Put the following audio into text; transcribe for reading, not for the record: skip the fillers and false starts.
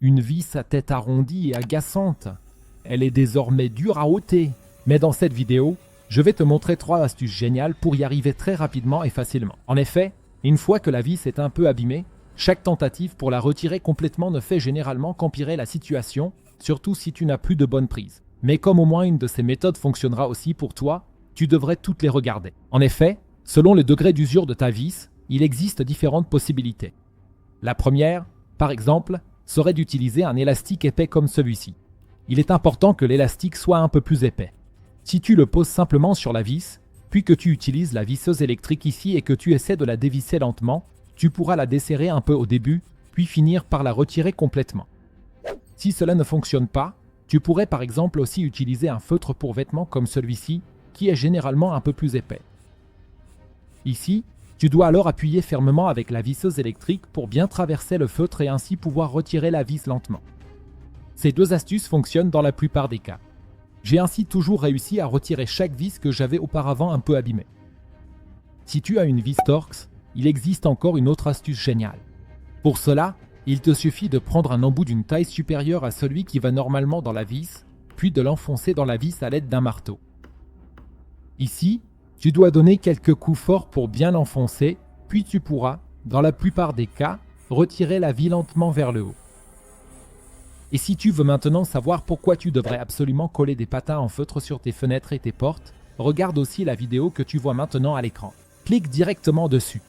Une vis à tête arrondie et agaçante. Elle est désormais dure à ôter. Mais dans cette vidéo, je vais te montrer 3 astuces géniales pour y arriver très rapidement et facilement. En effet, une fois que la vis est un peu abîmée, chaque tentative pour la retirer complètement ne fait généralement qu'empirer la situation, surtout si tu n'as plus de bonne prise. Mais comme au moins une de ces méthodes fonctionnera aussi pour toi, tu devrais toutes les regarder. En effet, selon le degré d'usure de ta vis, il existe différentes possibilités. La première, par exemple, serait d'utiliser un élastique épais comme celui-ci. Il est important que l'élastique soit un peu plus épais. Si tu le poses simplement sur la vis, puis que tu utilises la visseuse électrique ici et que tu essaies de la dévisser lentement, tu pourras la desserrer un peu au début, puis finir par la retirer complètement. Si cela ne fonctionne pas, tu pourrais par exemple aussi utiliser un feutre pour vêtements comme celui-ci, qui est généralement un peu plus épais. Ici, tu dois alors appuyer fermement avec la visseuse électrique pour bien traverser le feutre et ainsi pouvoir retirer la vis lentement. Ces 2 astuces fonctionnent dans la plupart des cas. J'ai ainsi toujours réussi à retirer chaque vis que j'avais auparavant un peu abîmée. Si tu as une vis Torx, il existe encore une autre astuce géniale. Pour cela, il te suffit de prendre un embout d'une taille supérieure à celui qui va normalement dans la vis, puis de l'enfoncer dans la vis à l'aide d'un marteau. Ici, tu dois donner quelques coups forts pour bien l'enfoncer, puis tu pourras, dans la plupart des cas, retirer la vis lentement vers le haut. Et si tu veux maintenant savoir pourquoi tu devrais absolument coller des patins en feutre sur tes fenêtres et tes portes, regarde aussi la vidéo que tu vois maintenant à l'écran. Clique directement dessus.